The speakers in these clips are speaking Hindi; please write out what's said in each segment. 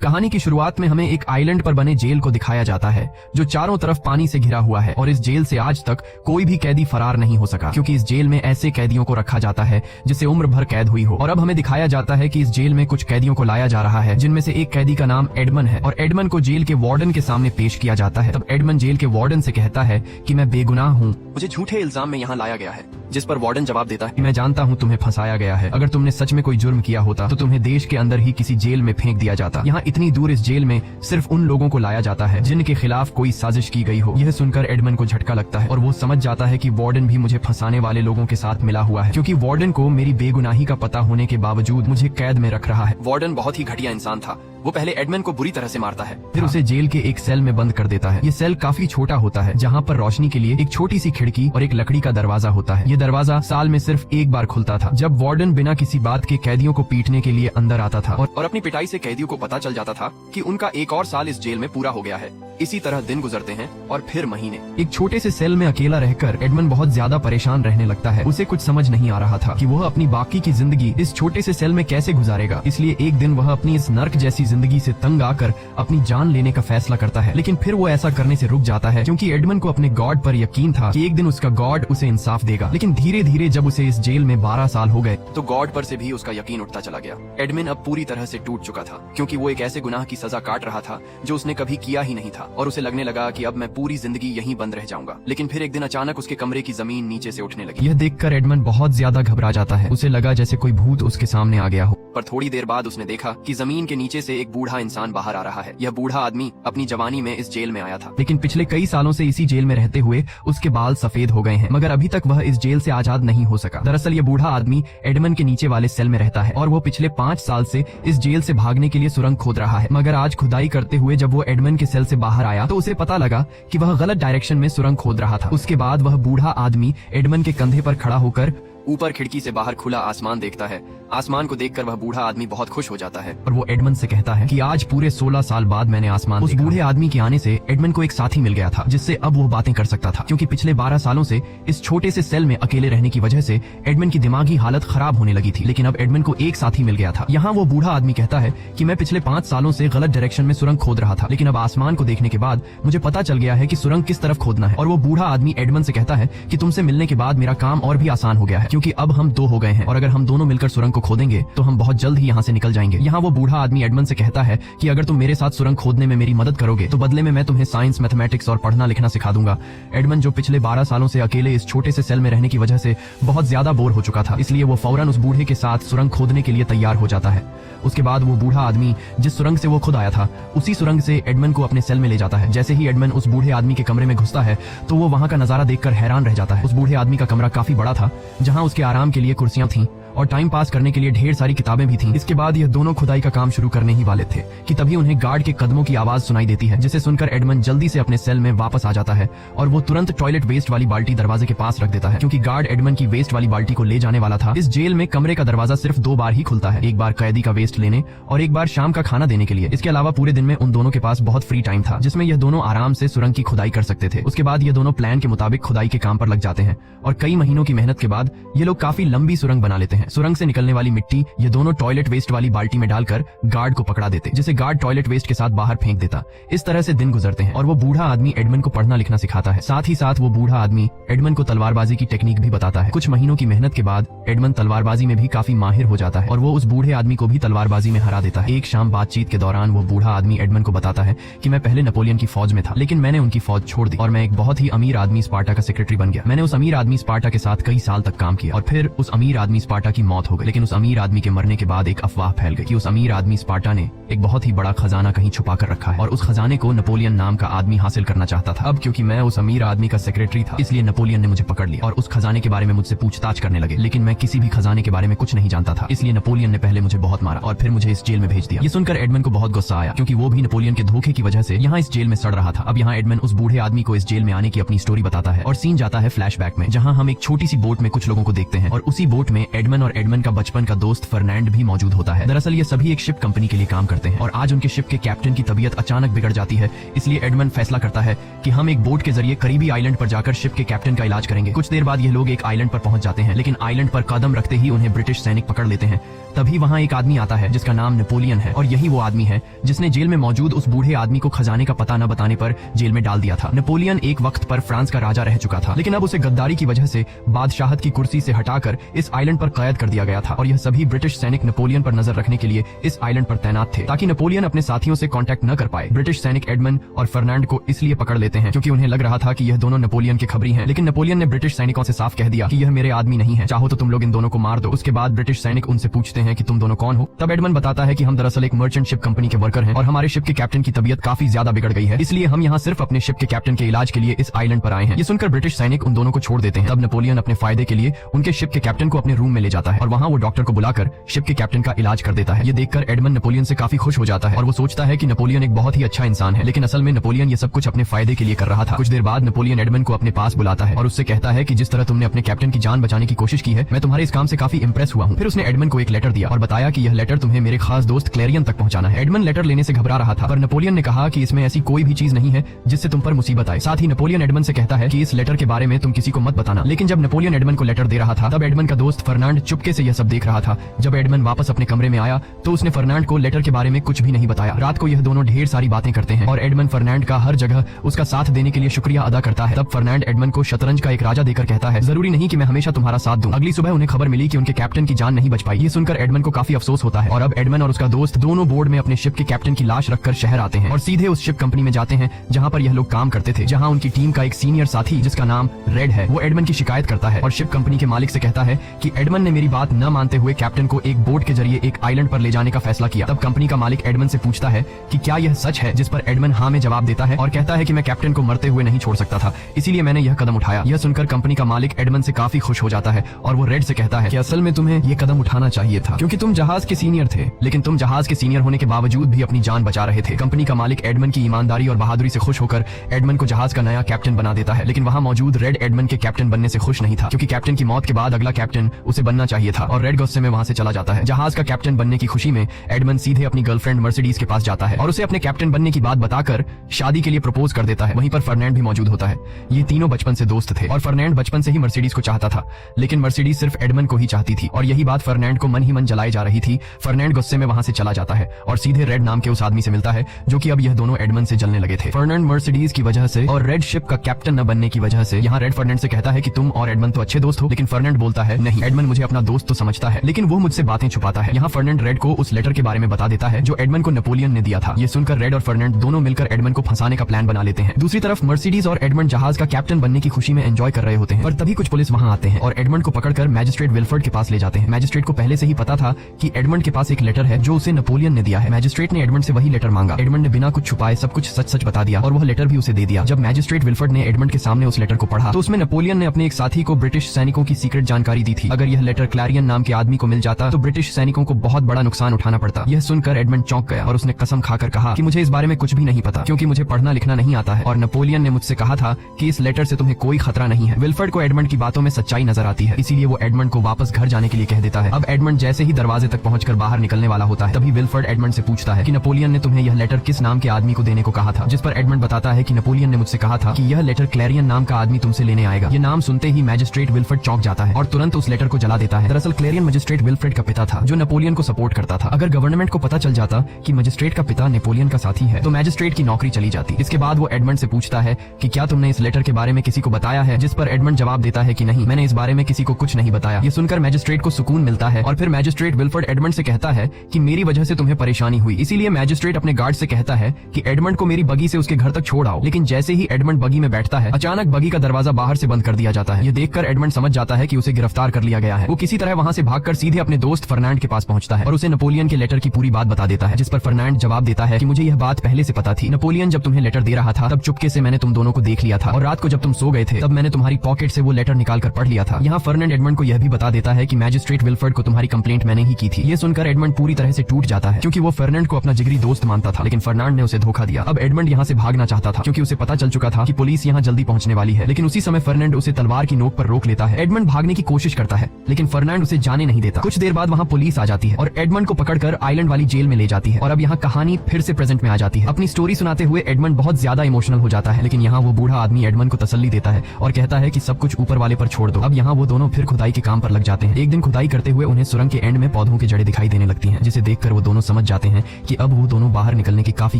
कहानी की शुरुआत में हमें एक आइलैंड पर बने जेल को दिखाया जाता है जो चारों तरफ पानी से घिरा हुआ है और इस जेल से आज तक कोई भी कैदी फरार नहीं हो सका क्योंकि इस जेल में ऐसे कैदियों को रखा जाता है जिसे उम्र भर कैद हुई हो। और अब हमें दिखाया जाता है कि इस जेल में कुछ कैदियों को लाया जा रहा है जिनमें से एक कैदी का नाम एडमन है और एडमन को जेल के वार्डन के सामने पेश किया जाता है। तब एडमन जेल के वार्डन से कहता है कि मैं बेगुनाह हूँ, मुझे झूठे इल्जाम में यहाँ लाया गया है। जिस पर वार्डन जवाब देता है, मैं जानता हूँ तुम्हें फंसाया गया है, अगर तुमने सच में कोई जुर्म किया होता तो तुम्हें देश के अंदर ही किसी जेल में फेंक दिया जाता। यहाँ इतनी दूर इस जेल में सिर्फ उन लोगों को लाया जाता है जिनके खिलाफ कोई साजिश की गई हो। यह सुनकर एडमन को झटका लगता है और वो समझ जाता है कि वार्डन भी मुझे फंसाने वाले लोगों के साथ मिला हुआ है क्योंकि वार्डन को मेरी बेगुनाही का पता होने के बावजूद मुझे कैद में रख रहा है। वार्डन बहुत ही घटिया इंसान था। वो पहले एडमन को बुरी तरह से मारता है, फिर उसे जेल के एक सेल में बंद कर देता है। ये सेल काफी छोटा होता है जहाँ पर रोशनी के लिए एक छोटी सी खिड़की और एक लकड़ी का दरवाजा होता है। ये दरवाजा साल में सिर्फ एक बार खुलता था जब वार्डन बिना किसी बात के कैदियों को पीटने के लिए अंदर आता था और अपनी पिटाई से कैदियों को पता चल जाता था कि उनका एक और साल इस जेल में पूरा हो गया है। इसी तरह दिन गुजरते हैं और फिर महीने। एक छोटे से सेल में अकेला रहकर एडमन बहुत ज्यादा परेशान रहने लगता है। उसे कुछ समझ नहीं आ रहा था कि वह अपनी बाकी की जिंदगी इस छोटे से सेल में कैसे गुजारेगा। इसलिए एक दिन वह अपनी इस नर्क जैसी जिंदगी से तंग आकर अपनी जान लेने का फैसला करता है, लेकिन फिर वो ऐसा करने से रुक जाता है क्योंकि एडमन को अपने गॉड पर यकीन था कि एक दिन उसका गॉड उसे इंसाफ देगा। लेकिन धीरे धीरे जब उसे इस जेल में 12 साल हो गए तो गॉड पर से भी उसका यकीन उठता चला गया। एडमन अब पूरी तरह से टूट चुका था क्योंकि वो एक ऐसे गुनाह की सजा काट रहा था जो उसने कभी किया ही नहीं था और उसे लगने लगा कि अब मैं पूरी जिंदगी यहीं बंद रह जाऊंगा। लेकिन फिर एक दिन अचानक उसके कमरे की जमीन नीचे से उठने लगी। यह देखकर एडमन बहुत ज्यादा घबरा जाता है। उसे लगा जैसे कोई भूत उसके सामने आ गया हो, पर थोड़ी देर बाद उसने देखा कि जमीन के नीचे से एक बूढ़ा इंसान बाहर आ रहा है। यह बूढ़ा आदमी अपनी जवानी में इस जेल में आया था, लेकिन पिछले कई सालों से इसी जेल में रहते हुए उसके बाल सफेद हो गए हैं, मगर अभी तक वह इस जेल से आजाद नहीं हो सका। दरअसल यह बूढ़ा आदमी एडमन के नीचे वाले सेल में रहता है और वो पिछले 5 साल से इस जेल से भागने के लिए सुरंग खोद रहा है। मगर आज खुदाई करते हुए जब वो एडमन के सेल से बाहर आया तो उसे पता लगा कि वह गलत डायरेक्शन में सुरंग खोद रहा था। उसके बाद वह बूढ़ा आदमी एडमन के कंधे पर खड़ा होकर ऊपर खिड़की से बाहर खुला आसमान देखता है। आसमान को देखकर वह बूढ़ा आदमी बहुत खुश हो जाता है और वो एडमन से कहता है कि आज पूरे 16 साल बाद मैंने आसमान देखा। उस बूढ़े आदमी के आने से एडमन को एक साथी मिल गया था जिससे अब वो बातें कर सकता था क्योंकि पिछले 12 सालों से इस छोटे से सेल में अकेले रहने की वजह से एडमन की दिमागी हालत खराब होने लगी थी। लेकिन अब एडमन को एक साथी मिल गया था। यहाँ वो बूढ़ा आदमी कहता है कि मैं पिछले 5 सालों से गलत डायरेक्शन में सुरंग खोद रहा था, लेकिन अब आसमान को देखने के बाद मुझे पता चल गया है कि सुरंग किस तरफ खोदना है। और वो बूढ़ा आदमी एडमन से कहता है कि तुमसे मिलने के बाद मेरा काम और भी आसान हो गया है क्योंकि अब हम 2 हो गए हैं और अगर हम दोनों मिलकर सुरंग को खोदेंगे तो हम बहुत जल्द ही यहाँ से निकल जाएंगे। यहाँ वो बूढ़ा आदमी एडमन से कहता है कि अगर तुम मेरे साथ सुरंग खोदने में मेरी मदद करोगे तो बदले में मैं तुम्हें साइंस, मैथमेटिक्स और पढ़ना लिखना सिखा दूंगा। एडमन जो पिछले 12 सालों से अकेले इस छोटे से सेल में रहने की वजह से बहुत ज्यादा बोर हो चुका था, इसलिए वो फौरन उस बूढ़े के साथ सुरंग खोदने के लिए तैयार हो जाता है। उसके बाद वो बूढ़ा आदमी जिस सुरंग से वो खुद आया था उसी सुरंग से एडमन को अपने सेल में ले जाता है। जैसे ही एडमन उस बूढ़े आदमी के कमरे में घुसता है तो वो वहाँ का नजारा देखकर हैरान रह जाता है। उस बूढ़े आदमी का कमरा काफी बड़ा था जहाँ उसके आराम के लिए कुर्सियां थीं और टाइम पास करने के लिए ढेर सारी किताबें भी थीं। इसके बाद यह दोनों खुदाई का काम शुरू करने ही वाले थे कि तभी उन्हें गार्ड के कदमों की आवाज सुनाई देती है, जिसे सुनकर एडमन जल्दी से अपने सेल में वापस आ जाता है और वो तुरंत टॉयलेट वेस्ट वाली बाल्टी दरवाजे के पास रख देता है क्योंकि गार्ड एडमन की वेस्ट वाली बाल्टी को ले जाने वाला था। इस जेल में कमरे का दरवाजा सिर्फ 2 बार ही खुलता है, एक बार कैदी का वेस्ट लेने और एक बार शाम का खाना देने के लिए। इसके अलावा पूरे दिन में उन दोनों के पास बहुत फ्री टाइम था जिसमें यह दोनों आराम से सुरंग की खुदाई कर सकते थे। उसके बाद ये दोनों प्लान के मुताबिक खुदाई के काम पर लग जाते हैं और कई महीनों की मेहनत के बाद ये लोग काफी लंबी सुरंग बना लेते हैं। सुरंग से निकलने वाली मिट्टी ये दोनों टॉयलेट वेस्ट वाली बाल्टी में डालकर गार्ड को पकड़ा देते, जिसे गार्ड टॉयलेट वेस्ट के साथ बाहर फेंक देता। इस तरह से दिन गुजरते हैं और वो बूढ़ा आदमी एडमन को पढ़ना लिखना सिखाता है। साथ ही साथ वो बूढ़ा आदमी एडमन को तलवारबाजी की टेक्निक भी बताता है। कुछ महीनों की मेहनत के बाद एडमन तलवारबाजी में भी काफी माहिर हो जाता है और वो उस बूढ़े आदमी को भी तलवारबाजी में हरा देता है। एक शाम बातचीत के दौरान वो बूढ़ा आदमी एडमन को बताता है कि मैं पहले नेपोलियन की फौज में था, लेकिन मैंने उनकी फौज छोड़ दी और मैं एक बहुत ही अमीर आदमी स्पार्टा का सेक्रेटरी बन गया। मैंने उस अमीर आदमी स्पार्टा के साथ कई साल तक काम किया और फिर उस अमीर आदमी स्पार्टा की मौत हो गई। लेकिन उस अमीर आदमी के मरने के बाद एक अफवाह फैल गई कि उस अमीर आदमी स्पार्टा ने एक बहुत ही बड़ा खजाना कहीं छुपा कर रखा है और उस खजाने को नेपोलियन नाम का आदमी हासिल करना चाहता था। अब क्योंकि मैं उस अमीर आदमी का सेक्रेटरी था इसलिए नेपोलियन ने मुझे पकड़ लिया और उस खजाने के बारे में मुझसे पूछताछ करने लगे, लेकिन मैं किसी भी खजाने के बारे में कुछ नहीं जानता था, इसलिए नेपोलियन ने पहले मुझे बहुत मारा और फिर मुझे इस जेल में भेज दिया। ये सुनकर एडमन को बहुत गुस्सा आया क्योंकि वो भी नेपोलियन के धोखे की वजह से यहाँ इस जेल में सड़ रहा था। अब यहाँ एडमन उस बूढ़े आदमी को इस जेल में आने की अपनी स्टोरी बताता है और सीन जाता है फ्लैशबैक में, जहाँ हम एक छोटी सी बोट में कुछ लोगों को देखते हैं और उसी बोट में एडमन नेपोलियन और एडमंड का बचपन का दोस्त फर्नांड भी मौजूद होता है। दरअसल ये सभी एक शिप कंपनी के लिए काम करते हैं और आज उनके शिप के कैप्टन की तबीयत अचानक बिगड़ जाती है। इसलिए एडमंड फैसला करता है कि हम एक बोट के जरिए करीबी आइलैंड पर जाकर शिप के कैप्टन का इलाज करेंगे। कुछ देर बाद ये लोग एक आइलैंड पर पहुंच जाते हैं, लेकिन आइलैंड पर कदम रखते ही उन्हें ब्रिटिश सैनिक पकड़ लेते हैं। तभी वहां एक आदमी आता है जिसका नाम नेपोलियन है और यही वो आदमी है जिसने जेल में मौजूद उस बूढ़े आदमी को खजाने का पता न बताने पर जेल में डाल दिया था। नेपोलियन एक वक्त पर फ्रांस का राजा रह चुका था, लेकिन अब उसे गद्दारी की वजह से बादशाहत की कुर्सी से हटाकर इस आइलैंड पर कैद कर दिया गया था और यह सभी ब्रिटिश सैनिक नेपोलियन पर नजर रखने के लिए इस आइलैंड पर तैनात थे ताकि नेपोलियन अपने साथियों से कांटेक्ट न कर पाए। ब्रिटिश सैनिक एडमंड और फर्नांड को इसलिए पकड़ लेते हैं क्योंकि उन्हें लग रहा था कि यह दोनों नेपोलियन के खबरी हैं, लेकिन नेपोलियन ने ब्रिटिश सैनिकों से साफ कह दिया कि यह मेरे आदमी नहीं है, चाहो तो तुम लोग इन दोनों को मार दो। उसके बाद ब्रिटिश सैनिक उनसे पूछते हैं कि तुम दोनों कौन हो। तब एडमंड बताता है कि हम दरअसल एक मर्चेंट शिप कंपनी के वर्कर हैं और हमारे शिप के कैप्टन की तबीयत काफी ज्यादा बिगड़ गई है, इसलिए हम यहाँ सिर्फ अपने शिप के कैप्टन के इलाज के लिए इस आइलैंड पर आए हैं। ये सुनकर ब्रिटिश सैनिक उन दोनों को छोड़ देते हैं। तब नेपोलियन अपने फायदे के लिए उनके शिप के कैप्टन को अपने रूम में ले जाता है और वहाँ वो डॉक्टर को बुलाकर शिप के कैप्टन का इलाज कर देता है। ये देखकर एडमंड नेपोलियन से काफी खुश हो जाता है और वो सोचता है कि नेपोलियन एक बहुत ही अच्छा इंसान है, लेकिन असल में नेपोलियन ये सब कुछ अपने फायदे के लिए कर रहा था। कुछ देर बाद नेपोलियन एडमंड को अपने पास बुलाता है और उससे कहता है कि जिस तरह तुमने अपने कैप्टन की जान बचाने की कोशिश की है, मैं तुम्हारे इस काम से काफी इंप्रेस हुआ हूँ। फिर उसने एडमंड को एक लेटर दिया और बताया कि यह लेटर तुम्हें मेरे खास दोस्त क्लेरियन तक पहुंचाना है। एडमंड लेटर लेने से घबरा रहा था, पर नेपोलियन ने कहा कि इसमें ऐसी कोई भी चीज नहीं है जिससे तुम पर मुसीबत आए। साथ ही नेपोलियन एडमंड से कहता है कि इस लेटर के बारे में तुम किसी को मत बताना। लेकिन जब नेपोलियन एडमंड को लेटर दे रहा था, तब एडमंड का दोस्त फर्नांड चुपके से यह सब देख रहा था। जब एडमंड वापस अपने कमरे में आया तो उसने फर्नांड को लेटर के बारे में कुछ भी नहीं बताया। रात को यह दोनों ढेर सारी बातें करते हैं और एडमंड फर्नांड का हर जगह उसका साथ देने के लिए शुक्रिया अदा करता है। तब फर्नांड एडमंड को शतरंज का एक राजा देकर कहता है, जरूरी नहीं कि मैं हमेशा तुम्हारा साथ दूं। अगली सुबह उन्हें खबर मिली कि उनके कैप्टन की जान नहीं बच पाई। ये सुनकर एडमंड को काफी अफसोस होता है और अब एडमंड और उसका दोस्त दोनों बोर्ड में अपने शिप के कैप्टन की लाश रखकर शहर आते हैं और सीधे उस शिप कंपनी में जाते हैं जहां पर यह लोग काम करते थे। जहां उनकी टीम का एक सीनियर साथी जिसका नाम रेड है, वो एडमंड की शिकायत करता है और शिप कंपनी के मालिक से कहता है कि एडमंड ने मेरी बात न मानते हुए कैप्टन को एक बोट के जरिए एक आइलैंड पर ले जाने का फैसला किया। तब कंपनी का मालिक एडमंड से पूछता है कि क्या यह सच है, जिस पर एडमंड हाँ में जवाब देता है और कहता है कि मैं कैप्टन को मरते हुए नहीं छोड़ सकता था, इसीलिए मैंने यह कदम उठाया। यह सुनकर कंपनी का मालिक एडमंड से काफी खुश हो जाता है और वो रेड से कहता है कि असल में तुम्हें यह कदम उठाना चाहिए था क्योंकि तुम जहाज के सीनियर थे, लेकिन तुम जहाज के सीनियर होने के बावजूद भी अपनी जान बचा रहे थे। कंपनी का मालिक एडमंड की ईमानदारी और बहादुरी से खुश होकर एडमंड को जहाज का नया कैप्टन बना देता है, लेकिन वहाँ मौजूद रेड एडमंड के कैप्टन बनने से खुश नहीं था क्योंकि कैप्टन की मौत के बाद अगला कैप्टन उसे बनना चाहिए था और रेड गुस्से में वहाँ से चला जाता है। जहाज का कैप्टन बनने की खुशी में एडमंड सीधे अपनी गर्लफ्रेंड मर्सिडीज के पास जाता है और उसे अपने कैप्टन बनने की बात बताकर शादी के लिए प्रपोज कर देता है। वहीं पर फर्नांड भी मौजूद होता है। ये तीनों बचपन से दोस्त थे और फर्नांड बचपन से ही मर्सिडीज को चाहता था, लेकिन मर्सिडीज सिर्फ एडमंड को ही चाहती थी और यही बात फर्नांड को मन ही मन जलाई जा रही थी। फर्नांड गुस्से में वहाँ से चला जाता है और सीधे रेड नाम के उस आदमी से मिलता है जो कि अब यह दोनों एडमंड से जलने लगे थे। फर्नांड मर्सिडीज की वजह से और रेड शिप का कैप्टन न बनने की वजह से यहाँ रेड फर्नांड से कहता है कि तुम और एडमंड तो अच्छे दोस्त हो, लेकिन फर्नांड बोलता है नहीं, एडमंड मुझे अपना दोस्त तो समझता है, लेकिन वो मुझसे बातें छुपाता है। यहाँ फर्नांड रेड को उस लेटर के बारे में बता देता है जो एडमंड को नेपोलियन ने दिया था। ये सुनकर रेड और फर्नांड दोनों मिलकर एडमंड को फंसाने का प्लान बना लेते हैं। दूसरी तरफ मर्सिडीज और एडमंड जहाज का कैप्टन बनने की खुशी में एंजॉय कर रहे होते हैं, पर तभी कुछ पुलिस वहाँ आते हैं और एडमंड को पकड़कर मैजिस्ट्रेट विल्फर्ड के पास ले जाते हैं। मैजिस्ट्रेट को पहले से ही पता था कि एडमंड के पास एक लेटर है जो उसे नेपोलियन ने दिया है। मैजिस्ट्रेट ने एडमंड से वही लेटर मांगा। एडमंड ने बिना कुछ छुपाए सब कुछ सच सच बता दिया और वह लेटर भी उसे दे दिया। जब मैजिस्ट्रेट विल्फर्ड ने एडमंड के सामने उस लेटर को पढ़ा तो उसमें नेपोलियन ने अपने एक साथी को ब्रिटिश सैनिकों की सीक्रेट जानकारी दी थी। अगर यह लेटर क्लैरियन नाम के आदमी को मिल जाता तो ब्रिटिश सैनिकों को बहुत बड़ा नुकसान उठाना पड़ता। यह सुनकर एडमंड चौंक गया और उसने कसम खाकर कहा कि मुझे इस बारे में कुछ भी नहीं पता क्योंकि मुझे पढ़ना लिखना नहीं आता है और नेपोलियन ने मुझसे कहा था कि इस लेटर से तुम्हें कोई खतरा नहीं है। विल्फर्ड को एडमंड की बातों में सच्चाई नजर आती है, इसीलिए वो एडमंड को वापस घर जाने के लिए कह देता है। अब एडमंड जैसे ही दरवाजे तक पहुंचकर बाहर निकलने वाला होता है, तभी विल्फर्ड एडमंड से पूछता है कि नेपोलियन ने तुम्हें यह लेटर किस नाम के आदमी को देने को कहा था, जिस पर एडमंड बताता है कि नेपोलियन ने मुझसे कहा था कि यह लेटर क्लैरियन नाम का आदमी तुमसे लेने आएगा। ये नाम सुनते ही मैजिस्ट्रेट विल्फर्ड चौंक जाता है और तुरंत उस लेटर को जला देता है। दरअसल क्लैरियन मजिस्ट्रेट विल्फ्रेड का पिता था जो नेपोलियन को सपोर्ट करता था। अगर गवर्नमेंट को पता चल जाता कि मजिस्ट्रेट का पिता नेपोलियन का साथी है तो मैजिस्ट्रेट की नौकरी चली जाती। इसके बाद वो एडमंड से पूछता है कि क्या तुमने इस लेटर के बारे में किसी को बताया है, जिस पर एडमंड जवाब देता है कि नहीं, मैंने इस बारे में किसी को कुछ नहीं बताया। ये सुनकर मैजिस्ट्रेट को सुकून मिलता है और फिर मैजिस्ट्रेट विल्फर्ड एडमंड से कहता है कि मेरी वजह से तुम्हें परेशानी हुई, इसीलिए मैजिस्ट्रेट अपने गार्ड से कहता है कि एडमंड को मेरी बगी से उसके घर तक छोड़ आओ। लेकिन जैसे ही एडमंड बगी में बैठता है, अचानक बगी का दरवाजा बाहर से बंद कर दिया जाता है। ये देखकर एडमंड समझ जाता है कि उसे गिरफ्तार कर लिया गया है। वो किसी तरह वहां से भागकर सीधे अपने दोस्त फर्नांड के पास पहुंचता है और उसे नेपोलियन के लेटर की पूरी बात बता देता है, जिस पर फर्नांड जवाब देता है कि मुझे यह बात पहले से पता थी। नेपोलियन जब तुम्हें लेटर दे रहा था तब चुपके से मैंने तुम दोनों को देख लिया था और रात को जब तुम सो गए थे तब मैंने तुम्हारी पॉकेट से वो लेटर निकालकर पढ़ लिया था। यहाँ फर्नांड एडमंड को यह भी बता देता है कि मैजिस्ट्रेट विल्फर्ड को तुम्हारी कंप्लेंट मैंने ही की थी। ये सुनकर एडमंड पूरी तरह से टूट जाता है क्योंकि वो फर्नांड को अपना जिगरी दोस्त मानता था, लेकिन फर्नांड ने उसे धोखा दिया। अब एडमंड यहाँ से भागना चाहता था क्योंकि उसे पता चल चुका था कि पुलिस यहाँ जल्दी पहुंचने वाली है, लेकिन उसी समय फर्नांड उसे तलवार की नोक पर रोक लेता है। एडमंड भागने की कोशिश करता है लेकिन फर्नांड उसे जाने नहीं देता। कुछ देर बाद वहाँ पुलिस आ जाती है और एडमंड को पकड़कर आइलैंड वाली जेल में ले जाती है। और अब यहाँ कहानी फिर से प्रेजेंट में आ जाती है। अपनी स्टोरी सुनाते हुए एडमंड बहुत ज्यादा इमोशनल हो जाता है, लेकिन यहाँ वो बूढ़ा आदमी एडमंड को तसल्ली देता है और कहता है कि सब कुछ ऊपर वाले पर छोड़ दो। अब यहाँ वो दोनों फिर खुदाई के काम पर लग जाते हैं। एक दिन खुदाई करते हुए उन्हें सुरंग के एंड में पौधों की जड़ें दिखाई देने लगती हैं, जिसे देखकर वो दोनों समझ जाते हैं कि अब वो दोनों बाहर निकलने के काफी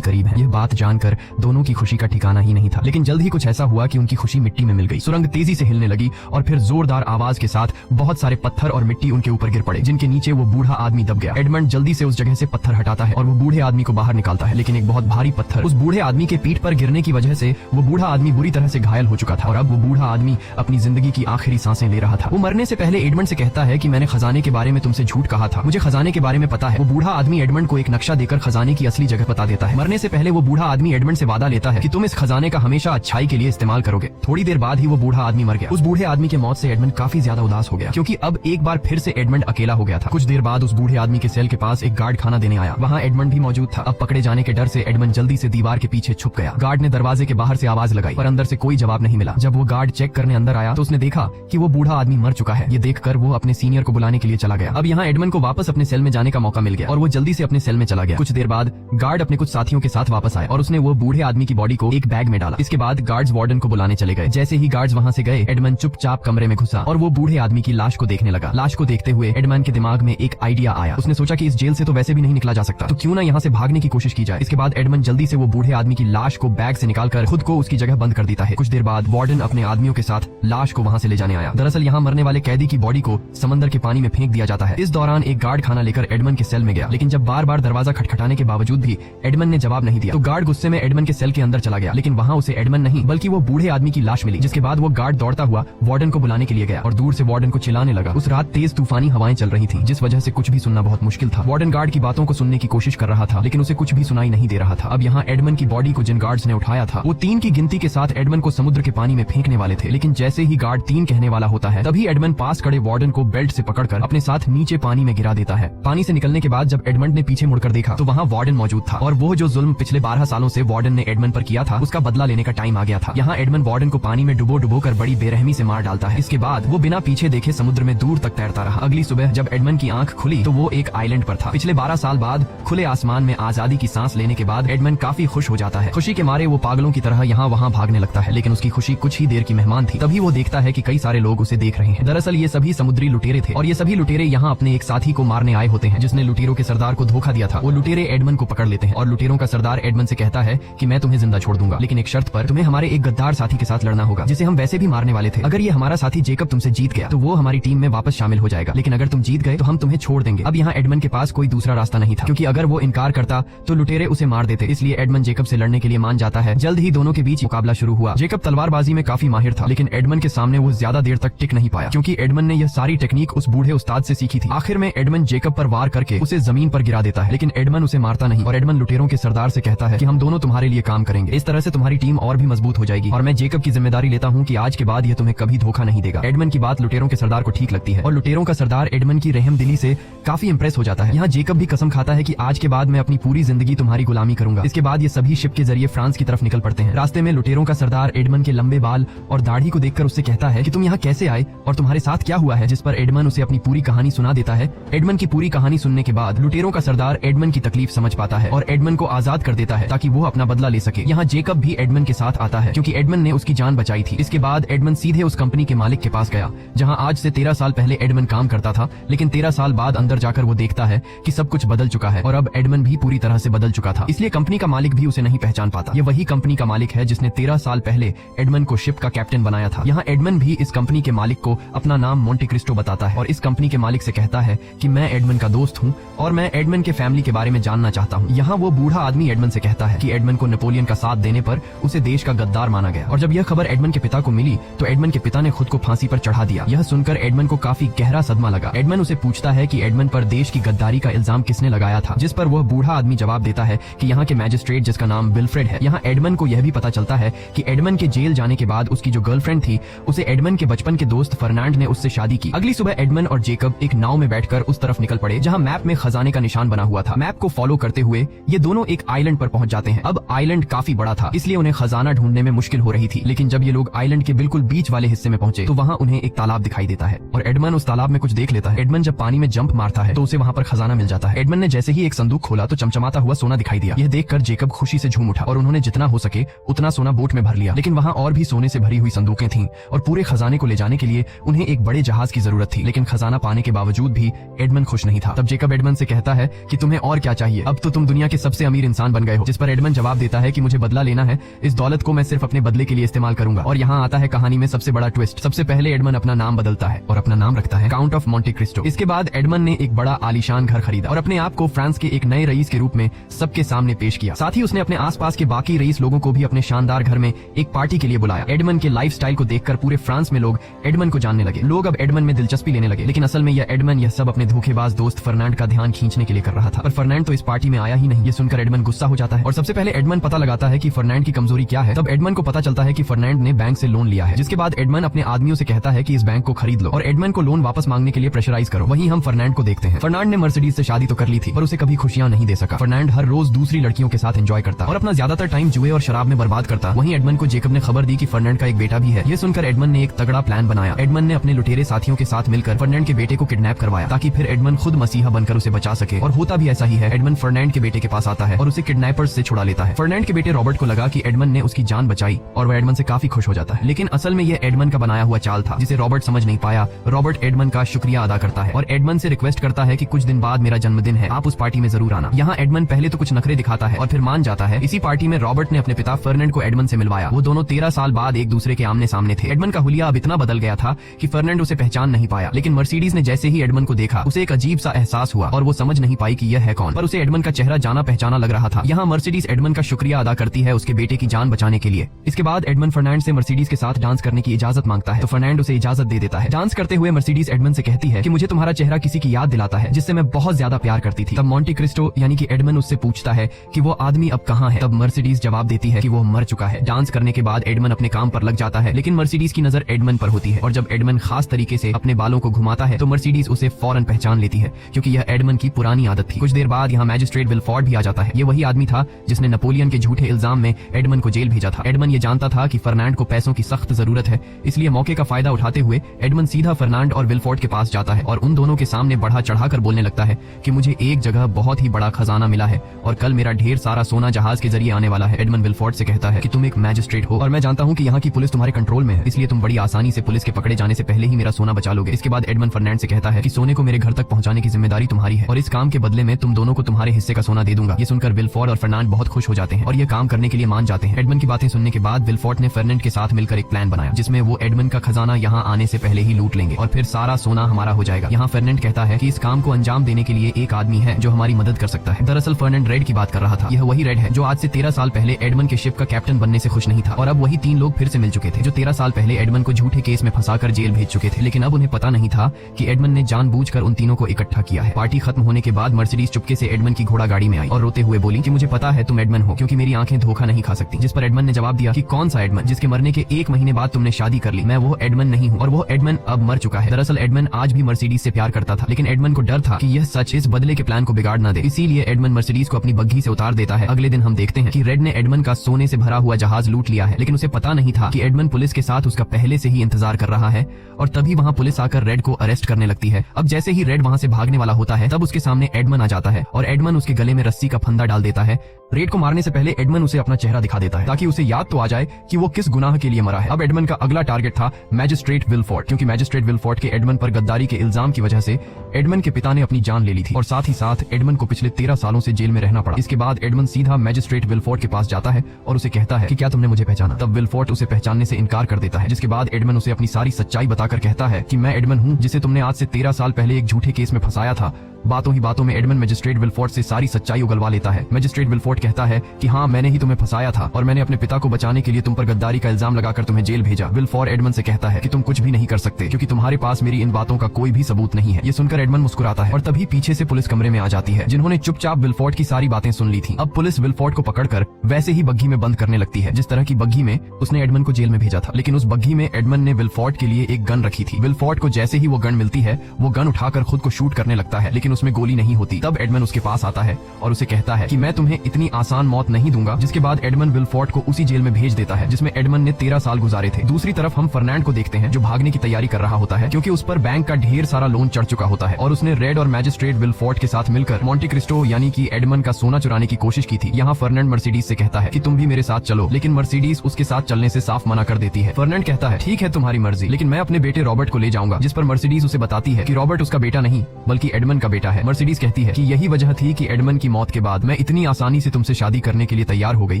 करीब हैं। यह बात जानकर दोनों की खुशी का ठिकाना ही नहीं था, लेकिन जल्द ही कुछ ऐसा हुआ कि उनकी खुशी मिट्टी में मिल गई। सुरंग तेजी से हिलने लगी और फिर जोरदार आवाज के साथ बहुत सारे पत्थर और मिट्टी उनके ऊपर गिर पड़े, जिनके नीचे वो बूढ़ा आदमी दब गया। एडमंड जल्दी से उस जगह से पत्थर हटाता है और वो बूढ़े आदमी को बाहर निकालता है, लेकिन एक बहुत भारी पत्थर उस बूढ़े आदमी के पीठ पर गिरने की वजह से वो बूढ़ा आदमी बुरी तरह से घायल हो चुका था और अब वो बूढ़ा आदमी अपनी जिंदगी की आखिरी सांसें ले रहा था। वो मरने से पहले एडमंड से कहता है कि मैंने खजाने के बारे में तुमसे झूठ कहा था, मुझे खजाने के बारे में पता है। वो बूढ़ा आदमी एडमंड को एक नक्शा देकर खजाने की असली जगह बता देता है। मरने से पहले वो बूढ़ा आदमी एडमंड से वादा लेता है कि तुम इस खजाने का हमेशा अच्छाई के लिए इस्तेमाल करोगे। थोड़ी देर बाद ही वो बूढ़ा आदमी मर गया। उस बूढ़े आदमी के मौत से एडमंड काफी ज्यादा उदास हो गया, क्योंकि अब एक बार फिर से एडमंड अकेला हो गया था। कुछ देर बाद उस बूढ़े आदमी के सेल के पास एक गार्ड खाना देने आया। वहाँ एडमंड भी मौजूद था। अब पकड़े जाने के डर से एडमंड जल्दी से दीवार के पीछे छुप गया। गार्ड ने दरवाजे के बाहर से आवाज लगाई, पर अंदर से कोई जवाब नहीं मिला। जब वो गार्ड चेक करने अंदर आया तो उसने देखा कि वो बूढ़ा आदमी मर चुका है। ये देखकर वो अपने सीनियर को बुलाने के लिए चला गया। अब यहाँ एडमंड को वापस अपने सेल में जाने का मौका मिल गया और वो जल्दी से अपने सेल में चला गया। कुछ देर बाद गार्ड अपने कुछ साथियों के साथ वापस आए और उसने वो बूढ़े आदमी की बॉडी को एक बैग में डाला। इसके बाद गार्ड्स वार्डन को बुलाने चले गए। जैसे ही गार्ड्स वहाँ से गए, एडमंड चुपचाप कमरे में घुसा और वो बूढ़े आदमी की लाश को देखने लगा। लाश को देखते हुए एडमंड के दिमाग में एक आइडिया आया। उसने सोचा कि इस जेल से तो वैसे भी नहीं निकला जा सकता, तो क्यों ना यहाँ से भागने की कोशिश की जाए। इसके बाद एडमंड जल्दी से वो बूढ़े आदमी की लाश को बैग से निकालकर खुद को उसकी जगह बंद कर देता है। कुछ देर बाद वार्डन अपने आदमियों के साथ लाश को वहाँ से ले जाने आया। दरअसल यहाँ मरने वाले कैदी की बॉडी को समंदर के पानी में फेंक दिया जाता है। इस दौरान एक गार्ड खाना लेकर एडमंड के सेल में गया, लेकिन जब बार बार दरवाजा खटखटाने के बावजूद भी एडमंड ने जवाब नहीं दिया तो गार्ड गुस्से में एडमंड के सेल के अंदर चला गया। लेकिन वहाँ उसे एडमंड नहीं बल्कि वो बूढ़े आदमी की लाश मिली। जिसके बाद वो गार्ड दौड़ता हुआ वार्डन को बुलाने के लिए गया और दूर से वार्डन को चिल्लाने लगा। उस रात तेज तूफानी हवाएं चल रही थी, जिस वजह से कुछ भी सुनना बहुत मुश्किल था। वार्डन गार्ड की बातों को सुनने की कोशिश कर रहा था, लेकिन उसे कुछ भी सुनाई नहीं दे रहा था। अब यहाँ एडमंड की बॉडी को जिन गार्ड्स ने उठाया था वो 3 की गिनती के साथ एडमंड को समुद्र के पानी में फेंकने वाले थे, लेकिन जैसे ही गार्ड 3 कहने वाला होता है तभी एडमंड पास खड़े वार्डन को बेल्ट से पकड़कर अपने साथ नीचे पानी में गिरा देता है। पानी से निकलने के बाद जब एडमंड ने पीछे मुड़कर देखा तो वहाँ वार्डन मौजूद था और वो जो जुल्म पिछले 12 सालों से वार्डन ने एडमंड पर किया था उसका बदला लेने का टाइम आ गया था। यहाँ एडमंड वार्डन को पानी में डुबो कर बड़ी बेरहमी से मार डालता है। इसके बाद वो बिना पीछे देखे समुद्र में दूर तक तैरता रहा। अगली सुबह जब एडमंड की आंख खुली तो वो एक आइलैंड पर था। पिछले 12 साल बाद खुले आसमान में आजादी की सांस लेने के बाद एडमंड काफी खुश हो जाता है। खुशी के मारे वो पागलों की तरह यहाँ वहाँ भागने लगता है, लेकिन उसकी खुशी कुछ ही देर की मेहमान थी। तभी वो देखता है कि कई सारे लोग उसे देख रहे हैं। दरअसल ये सभी समुद्री लुटेरे थे और ये सभी लुटेरे यहाँ अपने एक साथी को मारने आए होते हैं जिसने लुटेरों के सरदार को धोखा दिया था। वो लुटेरे एडमंड को पकड़ लेते हैं और लुटेरों का सरदार एडमंड से कहता है कि मैं तुम्हें जिंदा छोड़ दूंगा, लेकिन एक शर्त पर, तुम्हें हमारे एक गद्दार साथी के साथ लड़ना होगा जिसे हम वैसे भी मारने वाले थे। अगर ये हमारा साथी जेकब तुमसे जीत गया तो वो हमारी टीम में वापस शामिल हो जाएगा, लेकिन अगर तुम जीत गए तो हम तुम्हें छोड़ देंगे। अब यहाँ एडमंड के पास कोई दूसरा रास्ता नहीं था, क्योंकि अगर वो इनकार करता तो लुटेरे उसे मार देते। इसलिए एडमंड जेकब से लड़ने के लिए मान जाता है। जल्द ही दोनों के बीच मुकाबला शुरू हुआ। जेकब तलवारबाजी में काफी माहिर था, लेकिन एडमंड के सामने वो ज्यादा देर तक टिक नहीं पाया, क्योंकि एडमंड ने यह सारी टेक्निक उस बूढ़े उस्ताद से सीखी थी। आखिर में एडमंड जेकब पर वार करके उसे जमीन पर गिरा देता है, लेकिन एडमंड उसे मारता नहीं और एडमंड लुटेरों के सरदार से कहता है कि हम दोनों तुम्हारे लिए काम करेंगे, इस तरह से तुम्हारी टीम और भी मजबूत हो जाएगी और मैं जेकब की जिम्मेदारी लेता हूँ कि आज के बाद यह तुम्हें कभी धोखा नहीं देगा। एडमंड की बात लुटेरों के सरदार को ठीक लगती है और लुटेरों का सरदार एडमंड की रहमदिली से काफी इंप्रेस हो जाता है। यहाँ जेकब भी कसम खाता है कि आज के बाद मैं अपनी पूरी जिंदगी तुम्हारी गुलामी करूंगा। इसके बाद ये सभी शिप के जरिए फ्रांस की तरफ निकल पड़ते हैं। रास्ते में लुटेरों का सरदार एडमंड के लंबे बाल और दाढ़ी को देखकर उससे कहता है कि तुम यहाँ कैसे आए और तुम्हारे साथ क्या हुआ है, जिस पर एडमंड उसे अपनी पूरी कहानी सुना देता है। एडमंड की पूरी कहानी सुनने के बाद लुटेरों का सरदार एडमंड की तकलीफ समझ पाता है और एडमंड को आजाद कर देता है ताकि वो अपना बदला ले सके। यहाँ जेकब भी एडमंड के साथ आता है क्योंकि एडमंड ने उसकी जान बचाई थी। इसके बाद एडमंड सीधे उस कंपनी के मालिक के पास गया जहाँ आज से 13 साल पहले एडमंड काम करता था, लेकिन 13 साल बाद अंदर जाकर वो देखता है कि सब कुछ बदल चुका है और अब एडमंड भी पूरी तरह से बदल चुका था। इसलिए कंपनी का मालिक भी उसे नहीं पहचान पाता। ये वही कंपनी का मालिक है जिसने 13 साल पहले एडमंड को शिप का कैप्टन बनाया था। यहाँ एडमंड भी इस कंपनी के मालिक को अपना नाम मोंटे क्रिस्टो बताता है और इस कंपनी के मालिक से कहता है कि मैं एडमंड का दोस्त हूँ और मैं एडमंड के फैमिली के बारे में जानना चाहता हूँ। यहाँ वो बूढ़ा आदमी एडमंड से कहता है कि एडमंड को नेपोलियन का साथ देने पर उसे देश का गद्दार माना गया और जब यह खबर एडमंड के पिता को मिली तो एडमंड के पिता ने खुद को फांसी पर चढ़ा दिया। यह सुनकर एडमंड को काफी गहरा सदमा लगा। एडमंड उसे पूछता है कि एडमंड पर देश की गद्दारी का इल्जाम किसने लगाया था, जिस पर वह बूढ़ा आदमी जवाब देता है कि यहाँ के मैजिस्ट्रेट जिसका नाम विल्फ्रेड है। यहाँ एडमंड को यह भी पता चलता है कि एडमंड के जेल जाने के बाद उसकी जो गर्लफ्रेंड थी उसे एडमंड के बचपन के दोस्त फर्नांड ने उससे शादी की। अगली सुबह एडमंड और जेकब एक नाव में बैठकर उस तरफ निकल पड़े जहाँ मैप में खजाने का निशान बना हुआ था। मैप को फॉलो करते हुए ये दोनों एक आइलैंड पर पहुंच जाते हैं। अब आइलैंड काफी बड़ा था, इसलिए उन्हें खजाना ढूंढने में मुश्किल हो रही थी, लेकिन जब ये लोग आइलैंड के बिल्कुल बीच वाले हिस्से में पहुंचे तो वहाँ उन्हें एक तालाब दिखाई देता है और एडमंड एडमन उस तालाब में कुछ देख लेता है। एडमन जब पानी में जंप मारता है तो उसे वहाँ पर खजाना मिल जाता है। एडमन ने जैसे ही एक संदूक खोला तो चमचमाता हुआ सोना दिखाई दिया। यह देखकर जेकब खुशी से झूम उठा और उन्होंने जितना हो सके उतना सोना बोट में भर लिया। लेकिन वहाँ और भी सोने से भरी हुई संदूकें थीं और पूरे खजाने को ले जाने के लिए उन्हें एक बड़े जहाज की जरूरत थी। लेकिन खजाना पाने के बावजूद भी एडमन खुश नहीं था। तब जेकब एडमन से कहता है कि तुम्हें और क्या चाहिए, अब तो तुम दुनिया के सबसे अमीर इंसान बन गए हो। जिस पर एडमन जवाब देता है कि मुझे बदला लेना है, इस दौलत को मैं सिर्फ अपने बदले के लिए इस्तेमाल करूंगा। और यहाँ आता है कहानी में सबसे बड़ा ट्विस्ट। सबसे पहले एडमन अपना नाम बदलता है और अपना नाम रखता है काउंट ऑफ मोंटे क्रिस्टो। इसके बाद एडमन ने एक बड़ा आलीशान घर खरीदा और अपने आप को फ्रांस के एक नए रईस के रूप में सबके सामने पेश किया। साथ ही उसने अपने आसपास के बाकी रईस लोगों को भी अपने शानदार घर में एक पार्टी के लिए बुलाया। एडमन के लाइफस्टाइल को देखकर पूरे फ्रांस में लोग एडमन को जानने लगे। लोग अब एडमन में दिलचस्पी लेने लगे। लेकिन असल में यह सब अपने धोखेबाज दोस्त फर्नांड का ध्यान खींचने के लिए कर रहा था। पर फर्नांड तो इस पार्टी में आया ही नहीं। ये सुनकर एडमन गुस्सा हो जाता है और सबसे पहले एडमन पता लगाता है कि फर्नांड की कमजोरी क्या है। तब एडमन को पता चलता है कि फर्नांड ने बैंक से लोन लिया है। जिसके बाद एडमन अपने आदमियों से कहता है कि इस बैंक को खरीद लो और एडमन को लोन वापस मांगने के लिए प्रेशराइज करो। वहीं हम फर्नांड को देखते हैं। फर्नांड ने मर्सिडीज से शादी तो कर ली थी पर उसे कभी खुशियां नहीं दे सका। फर्नांड हर रोज दूसरी लड़कियों के साथ एंजॉय करता और अपना ज्यादातर टाइम जुए और शराब में बर्बाद करता। वहीं एडमन को जेकब ने खबर दी कि फर्नांड का एक बेटा भी है। ये सुनकर एडमन ने एक तगड़ा प्लान बनाया। एडमन ने अपने लुटेरे साथियों के साथ मिलकर फर्नांड के बेटे को किडनैप करवाया ताकि फिर एडमन खुद मसीहा बनकर उसे बचा सके। और होता भी ऐसा ही है। एडमन फर्नांड के बेटे के पास आता है और उसे किडनैपर्स से छुड़ा लेता है। फर्नांड के बेटे रॉबर्ट को लगा कि एडमन ने उसकी जान बचाई और वह एडमन से काफी खुश हो जाता है। लेकिन असल में यह एडमन का बनाया हुआ चाल था जिसे रॉबर्ट समझ नहीं पाया। रॉबर्ट एडमन का शुक्रिया अदा करता है और एडमन से रिक्वेस्ट करता है कि कुछ दिन बाद मेरा जन्मदिन है, आप उस पार्टी में जरूर आना। यहाँ एडमन पहले तो कुछ नखरे दिखाता है और फिर मान जाता है। इसी पार्टी में रॉबर्ट ने अपने पिता फर्नांड को एडमन से मिलवाया। वो दोनों 13 साल बाद एक दूसरे के आमने सामने थे। एडमन का हुलिया अब इतना बदल गया था कि फर्नांड उसे पहचान नहीं पाया। लेकिन मर्सिडीज ने जैसे ही एडमन को देखा उसे एक अजीब सा एहसास हुआ और वो समझ नहीं पाई कि यह है कौन। पर उसे एडमन का चेहरा जाना पहचाना लग रहा था। यहाँ मर्सिडीज एडमन का शुक्रिया अदा करती है उसके बेटे की जान बचाने के लिए। इसके बाद एडमन फर्नांड से मर्सिडीज के साथ डांस करने की इजाजत मांगता है तो फर्नांड उसे इजाजत दे देता है। डांस करते हुए मर्सिडीज एडमन से कहती है कि मुझे तुम्हारा चेहरा किसी की याद दिलाता है जिससे मैं बहुत ज्यादा प्यार करती थी। तब मोंटे क्रिस्टो यानी कि एडमन उससे पूछता है कि वो आदमी अब कहाँ है। तब मर्सिडीज जवाब देती है कि वो मर चुका है। डांस करने के बाद एडमन अपने काम पर लग जाता है लेकिन मर्सिडीज की नजर एडमन पर होती है और जब एडमन खास तरीके से अपने बालों को घुमाता है तो मर्सिडीज उसे फौरन पहचान लेती है क्योंकि यह एडमन की पुरानी आदत थी। कुछ देर बाद यहाँ मैजिस्ट्रेट विलफोर्ड भी आ जाता है। ये वही आदमी था जिसने नेपोलियन के झूठे इल्जाम में एडमन को जेल भेजा था। एडमन ये जानता था कि फर्नांड को पैसों की सख्त जरूरत है, इसलिए मौके का फायदा उठाते हुए एडमन सीधा फर्नांड और विलफोर्ड के पास जाता है और उन दोनों के सामने बढ़ा चढ़ाकर बोलने लगता है कि मुझे एक जगह बहुत ही बड़ा खजाना मिला है और कल मेरा ढेर सारा सोना जहाज के जरिए आने वाला है। एडमन विलफोर्ड से कहता है कि तुम एक मैजिस्ट्रेट हो और मैं जानता हूँ कि यहाँ की पुलिस तुम्हारे कंट्रोल में है, इसलिए तुम बड़ी आसानी से पुलिस के पकड़े जाने से पहले ही मेरा सोना बचा लोगे। इसके बाद एडमन फर्नांड से कहता है कि सोने को मेरे घर तक पहुंचाने की जिम्मेदारी तुम्हारी है और इस काम के बदले में तुम दोनों को तुम्हारे हिस्से का सोना दे दूंगा। ये सुनकर विलफोर्ड और फर्नांड बहुत खुश हो जाते हैं और ये काम करने के लिए मान जाते हैं। एडमन की बातें सुनने के बाद विलफोर्ड ने फर्नांड के साथ मिलकर एक प्लान बनाया जिसमें वो एडमन का खजाना यहाँ आने से पहले ही लूट लेंगे और फिर सारा सोना हमारा हो जाएगा। यहाँ फर्नांड कहता है कि इस काम को अंजाम देने के लिए एक आदमी है जो हमारी मदद कर सकता है। दरअसल फर्नांड रेड की बात कर रहा था। यह वही रेड है जो आज से 13 साल पहले एडमन के शिप का कैप्टन बनने से खुश नहीं था और अब वही 3 लोग फिर से मिल चुके थे जो 13 साल पहले एडमन को झूठे केस में फंसाकर जेल भेज चुके थे। लेकिन अब उन्हें पता नहीं था कि एडमन ने जानबूझकर उन तीनों को इकट्ठा किया है। पार्टी खत्म होने के बाद मर्सिडीज चुपके से एडमन की घोड़ा गाड़ी में आई और रोते हुए बोली कि मुझे पता है तुम एडमन हो क्योंकि मेरी आंखें धोखा नहीं खा सकती। जिस पर एडमन ने जवाब दिया कि कौन सा एडमन जिसके मरने के 1 महीने बाद तुमने शादी कर ली, मैं वो एडमन नहीं हूँ और वो एडमन अब मर चुका है। दरअसल एडमन आज भी मर्सिडीज से प्यार करता था लेकिन एडमन को डर था कि यह सच इस बदले के प्लान को बिगाड़ ना दे, इसीलिए एडमन मर्सिडीज को अपनी बग्घी से उतार देता है। अगले दिन हम देखते हैं कि रेड ने एडमन का सोने से भरा हुआ जहाज लूट लिया है लेकिन उसे पता नहीं था कि एडमन पुलिस के साथ उसका पहले से ही इंतजार कर रहा है और तभी वहाँ पुलिस आकर रेड को अरेस्ट करने लगती है। अब जैसे ही रेड वहाँ से भागने वाला होता है तब उसके सामने एडमन आ जाता है और एडमन उसके गले में रस्सी का फंदा डाल देता है। रेड को मारने से पहले एडमन उसे अपना चेहरा दिखा देता है ताकि उसे याद तो आ जाए कि वो किस गुनाह के लिए मरा है। अब एडमन का अगला टारगेट था मैजिस्ट्रेट विलफोर्ड क्योंकि मैजिस्ट्रेट विलफोर्ड के एडमन पर गद्दारी के इल्जाम की वजह से एडमन के पिता ने अपनी जान ले ली थी और साथ ही साथ एडमन को पिछले 13 सालों से जेल में रहना पड़ा। इसके बाद एडमन सीधा मैजिस्ट्रेट विलफोर्ड के पास जाता है और उसे कहता है कि क्या तुमने मुझे पहचाना। तब विलफोर्ड उसे पहचानने से इनकार कर देता है जिसके बाद एडमन उसे अपनी सारी सच्चाई बताकर कहता है कि मैं एडमन हूँ जिसे तुमने आज से 13 साल पहले एक झूठे केस में फंसाया था। बातों ही बातों में एडमन मैजिस्ट्रेट विलफोर्ड से सारी सच्चाई उगलवा लेता है। मैजिस्ट्रेट विलफोर्ड कहता है कि हाँ, मैंने ही तुम्हें फंसाया था और मैंने अपने पिता को बचाने के लिए तुम पर गद्दारी का इल्जाम लगाकर तुम्हें जेल भेजा। विलफोर्ड एडमन से कहता है कि तुम कुछ भी नहीं कर सकते क्योंकि तुम्हारे पास मेरी इन बातों का कोई भी सबूत नहीं है। ये सुनकर एडमन मुस्कुराता है और तभी पीछे से पुलिस कमरे में आ जाती है जिन्होंने चुपचाप विलफोर्ड की सारी बातें सुन ली थी। अब पुलिस विलफोर्ड को पकड़कर वैसे ही बग्घी में बंद करने लगती है जिस तरह की बग्घी में उसने एडमन को जेल में भेजा था। लेकिन उस बग्घी में एडमन ने विलफोर्ड के लिए एक गन रखी थी। विलफोर्ड को जैसे ही वो गन मिलती है वो गन उठाकर खुद को शूट करने लगता है लेकिन लेकिन उसमें गोली नहीं होती। तब एडमन उसके पास आता है और उसे कहता है कि मैं तुम्हें इतनी आसान मौत नहीं दूंगा। जिसके बाद एडमन विलफोर्ड को उसी जेल में भेज देता है जिसमें एडमन ने 13 साल गुजारे थे। दूसरी तरफ हम फर्नांड को देखते हैं जो भागने की तैयारी कर रहा होता है क्योंकि उस पर बैंक का ढेर सारा लोन चढ़ चुका होता है और उसने रेड और मैजिस्ट्रेट विलफोर्ड के साथ मिलकर मोंटे क्रिस्टो यानी कि एडमन का सोना चुराने की कोशिश की थी। यहाँ फर्नांड मर्सिडीज से कहता है कि तुम भी मेरे साथ चलो, लेकिन मर्सिडीज उसके साथ चलने से साफ मना कर देती है। फर्नांड कहता है ठीक है तुम्हारी मर्जी, लेकिन मैं अपने बेटे रॉबर्ट को ले जाऊंगा। जिस पर मर्सिडीज उसे बताती है कि रॉबर्ट उसका बेटा नहीं बल्कि एडमन का बेटा है। मर्सिडीज कहती है कि यही वजह थी कि एडमन की मौत के बाद मैं इतनी आसानी से तुमसे शादी करने के लिए तैयार हो गई।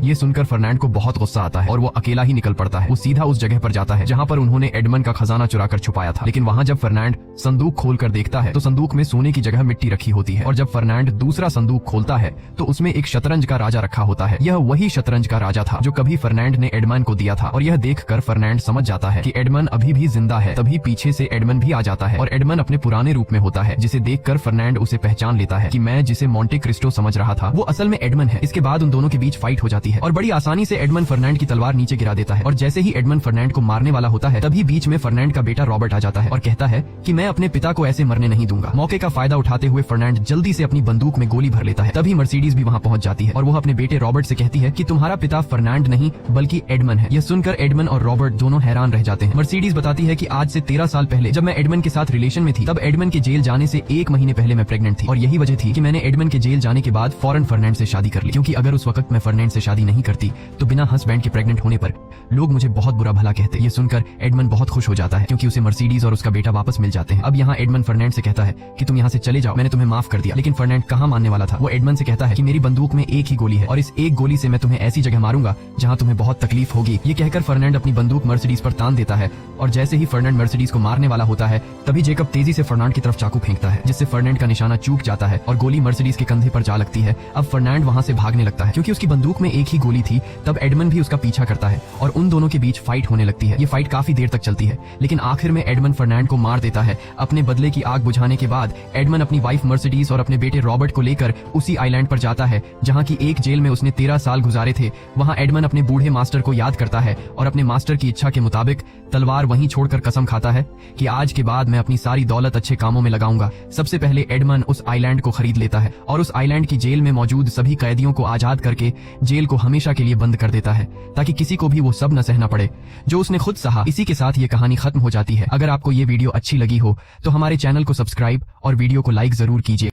ये सुनकर फर्नांड को बहुत गुस्सा आता है और वो अकेला ही निकल पड़ता है। वो सीधा उस जगह पर जाता है जहाँ पर उन्होंने एडमन का खजाना चुरा कर छुपाया था। लेकिन वहाँ जब फर्नांड संदूक खोल कर देखता है तो संदूक में सोने की जगह मिट्टी रखी होती है और जब फर्नांड दूसरा संदूक खोलता है तो उसमें एक शतरंज का राजा रखा होता है। यह वही शतरंज का राजा था जो कभी फर्नांड ने एडमन को दिया था और यह देखकर फर्नांड समझ जाता है कि एडमन अभी भी जिंदा है। तभी पीछे से एडमन भी आ जाता है और एडमन अपने पुराने रूप में होता है, जिसे देखकर फर्नांड उसे पहचान लेता है कि मैं जिसे मोंटे क्रिस्टो समझ रहा था वो असल में एडमन है। इसके बाद उन दोनों के बीच फाइट हो जाती है और बड़ी आसानी से एडमन फर्नांड की तलवार नीचे गिरा देता है और जैसे ही एडमन फर्नांड को मारने वाला होता है तभी बीच में फर्नांड का बेटा रॉबर्ट आ जाता है और कहता है कि मैं अपने पिता को ऐसे मरने नहीं दूंगा। मौके का फायदा उठाते हुए फर्नांड जल्दी से अपनी बंदूक में गोली भर लेता है। तभी मर्सिडीज भी वहाँ पहुंच जाती है और वो अपने बेटे रॉबर्ट से कहती है कि तुम्हारा पिता फर्नांड नहीं बल्कि एडमन है। यह सुनकर एडमन और रॉबर्ट दोनों हैरान रह जाते हैं। मर्सिडीज बताती है कि आज से 13 साल पहले जब मैं एडमन के साथ रिलेशन में थी तब एडमन के जेल जाने से 1 महीने पहले मैं प्रेग्नेंट थी और यही वजह थी कि मैंने एडमन के जेल जाने के बाद फौरन फर्नांड से शादी कर ली, क्योंकि अगर उस वक्त मैं फर्नांड से शादी नहीं करती तो बिना हस्बैंड के प्रेग्नेंट होने पर लोग मुझे बहुत बुरा भला कहते। ये सुनकर एडमन बहुत खुश हो जाता है क्योंकि उसे मर्सिडीज और उसका बेटा वापस मिल जाते हैं। अब यहाँ एडमन फर्नांड से कहता है कि तुम यहाँ से चले जाओ, मैंने तुम्हें माफ कर दिया। लेकिन फर्नांड कहाँ मानने वाला था। वो एडमन से कहता है कि मेरी बंदूक में एक ही गोली है और इस एक गोली से मैं तुम्हें ऐसी जगह मारूंगा जहाँ तुम्हें बहुत तकलीफ होगी। ये कहकर फर्नांड अपनी बंदूक मर्सिडीज पर तान देता है और जैसे ही फर्नांड मर्सिडीज को मारने वाला होता है तभी जेकब तेजी से फर्नांड की तरफ चाकू फेंकता है जिससे फर्नांड का निशाना चूक जाता है और गोली मर्सिडीज के कंधे पर जा लगती है। अब फर्नांड वहाँ से भागने लगता है क्योंकि उसकी बंदूक में एक ही गोली थी। तब एडमन भी उसका पीछा करता है और उन दोनों के बीच फाइट होने लगती है। ये फाइट काफी देर तक चलती है लेकिन आखिर में एडमन फर्नांड को मार देता है। अपने बदले की आग बुझाने के बाद एडमन अपनी वाइफ मर्सिडीज और अपने बेटे रॉबर्ट को लेकर उसी आइलैंड पर जाता है जहाँ की एक जेल में उसने 13 साल गुजारे थे। वहाँ एडमन अपने बूढ़े मास्टर को याद करता है और अपने मास्टर की इच्छा के मुताबिक तलवार वहीं छोड़कर कसम खाता है कि आज के बाद मैं अपनी सारी दौलत अच्छे कामों में लगाऊंगा। सबसे पहले एडमन उस आइलैंड को खरीद लेता है और उस आइलैंड की जेल में मौजूद सभी कैदियों को आजाद करके जेल को हमेशा के लिए बंद कर देता है ताकि किसी को भी वो सब न सहना पड़े जो उसने खुद सहा। इसी के साथ ये कहानी खत्म हो जाती है। अगर आपको ये वीडियो अच्छी लगी हो तो हमारे चैनल को सब्सक्राइब और वीडियो को लाइक जरूर कीजिए।